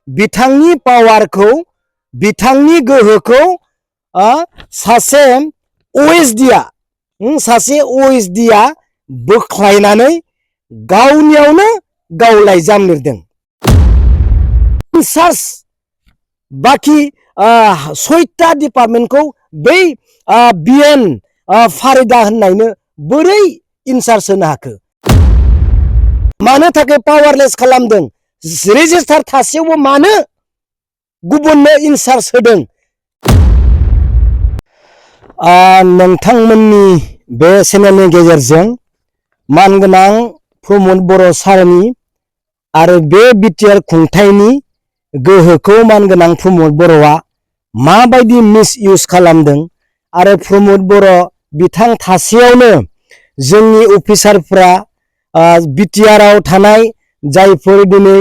बिथांनि पावारखौ बिथांनि गोहोखौ सासे OSD बोख्लायनानै गावनियावनो गाव लाइजाम लिरदों। इनचार्ज बाखि 6टा डिपार्टमेन्टखौ बै बिएन फारिदा होननायनो बोरै इनचार्ज होनो हाखो? मानो थाखाय पावारलेस खालामदों? रेजिस्टार थासेयावबो मानो गुबुननो इनचार्ज होदों? नोंथांमोननि बे चेनेलनि गेजेरजों मानगोनां प्रमद बर' सारनि आरो बे बिटिआर खुंथायनि गोहोखौ मानगोनां प्रमद बर'आ माबायदि मिसइउज खालामदों आरो प्रमद बर' बिथां थासेयावनो जोंनि अफिसारफ्रा बिटिआरआव थानाय जायफोर दिनै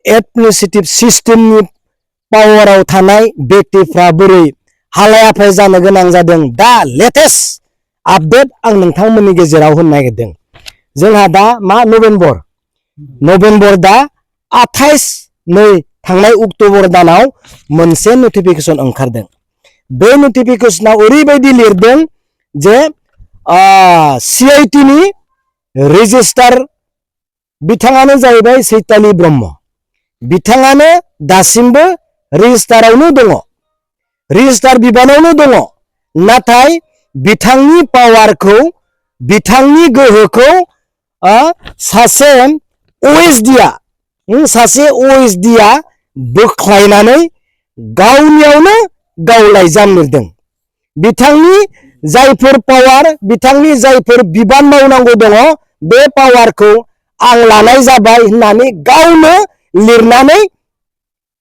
एडमिनिस्ट्रेटिभ सिस्टेमनि पावाराव थानाय व्यक्तिफ्रा बोरै हालाय हाफाय जानो गोनां जादों, दा लेटेस्ट आपडेट आं नोंथांमोननि गेजेराव होनो नागिरदों। जोंहा दा मा नभेम्बर दा 28 नै थांनाय अक्ट'बर दानाव मोनसे नटिफिकेशन ओंखारदों। बे नटिफिकेशनाव ओरैबायदि लिरदों जे CIT नि रेजिस्टार बिथाङानो जाहैबाय चैतालि ब्रह्म। बिथाङानो दासिमबो रेजिस्टारावनो दङ, रेजिस्टार बिबानावनो दङ। नाथाय बिथांनि पावारखौ बिथांनि गोहोखौ सासे OSD बोख्लायनानै गावनियावनो गाव लाइजाम लिरदों। बिथांनि जायफोर पावार, बिथांनि जायफोर बिबान मावनांगौ दङ, बे पावारखौ आं लानाय जाबाय होननानै गावनो लिरनानै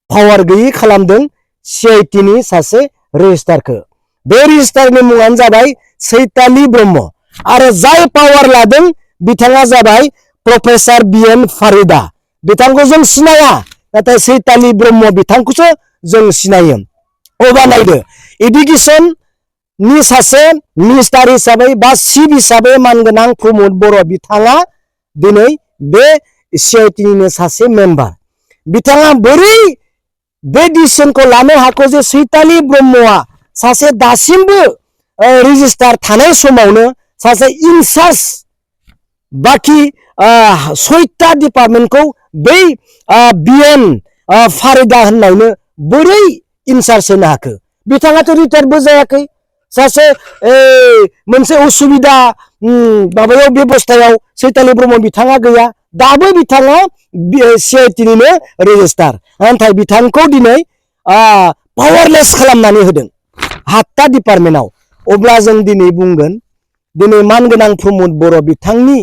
पावार गैयै खालामदों CIT नि सासे रेजिस्टारखौ। बे रेजिस्टारनि मुङानो जाबाय चैतालि ब्रह्म आरो जाय पावार लादों बिथाङा जाबाय प्रफेसर बिएन फारिदा। बिथांखौ जों सिनाया, नाथाय चैतालि ब्रह्म बिथांखौसो जों सिनायो। अब्ला नायदो, एडुकेशन नि सासे मिनिस्टार हिसाबै बा चिफ हिसाबै मानगोनां प्रमद बर' बिथाङा दिनै बे CIT निनो सासे मेम्बार। बिथाङा बोरै बे डिसिजनखौ लानो हाखो जे चैतालि ब्रह्मआ सासे दासिमबो रेजिस्टार थानाय समावनो सासे इनचार्ज बाखि 6टा डिपार्टमेन्टखौ बै बिएन फारिदा होननायनो बोरै इनचार्ज होनो हाखो? बिथाङाथ' रिटायारबो जायाखै। सासे मोनसे उसुबिदा माबायाव बेबस्थायाव चैतालि ब्रह्म बिथाङा गैया। दाबो बिथाङा CIT निनो रेजिस्टार। नाथाय बिथांखौ दिनै पावारलेस खालामनानै होदों 7टा डिपार्टमेन्टआव। अब्ला जों दिनै बुंगोन, दिनै मानगोनां प्रमद बर' बिथांनि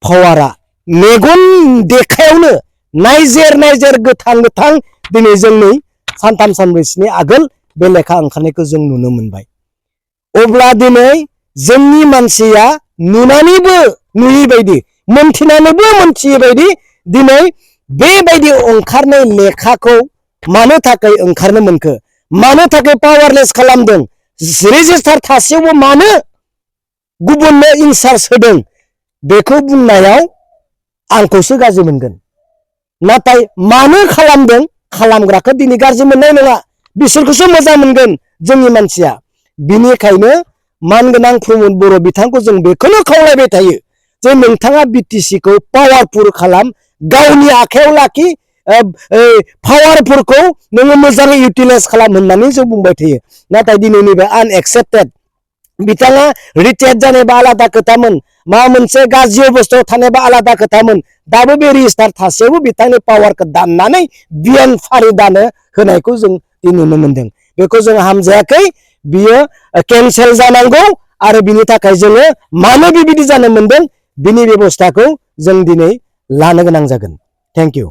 पावारा मेगन देखायावनो नायजेर गोथां दिनै जोंनि सानथाम सानब्रैसोनि आगोल बे लेखा ओंखारनायखौ जों नुनो मोनबाय। अब्ला दिनै जोंनि मानसिया नुनानैबो नुयै बायदि, मोनथिनानैबो मोनथियै बायदि दिनै बेबायदि ओंखारनाय लेखाखौ मानो थाखाय ओंखारनो मोनखो? मानो थाखाय पावारलेस खालामदों? रेजिस्टार थासेयावबो मानो गुबुननो इनचार्ज होदों? बेखौ बुंनायाव आंखौसो गाज्रि मोनगोन। नाथाय मानो खालामदों? खालामग्राखौ दिनै गाज्रि मोननाय नङा, बिसोरखौसो मोजां मोनगोन जोंनि मानसिया। बिनिखायनो मानगोनां प्रमद बर' बिथांखौ जों बेखौनो खावलायबाय थायो जे नोंथाङा बिटिसिखौ पावारफुल खालाम, गावनि आखायाव लाखि, पावारफोरखौ नोङो मोजाङै इउटिलाइज खालाम होननानै जों बुंबाय थायो। नाथाय दिनै नैबे आनएक्सेप्टेड। बिथाङा रिटायार्ड जानायबा आलादा खोथामोन, माबा मोनसे गाज्रि अबस्थायाव थानायबा आलादा खोथामोन। दाबो बे रेजिस्टार थासेयावबो बिथांनि पावारखौ दाननानै बिएन फारिदानो होनायखौ जों नुनो मोनदों। बेखौ जों हामजायाखै, बियो केन्सेल जानांगौ आरो बिनि थाखाय जोङो मानो बेबायदि जानो मोनदों बिनि बेबस्थाखौ जों दिनै लानो गोनां जागोन। Thank you.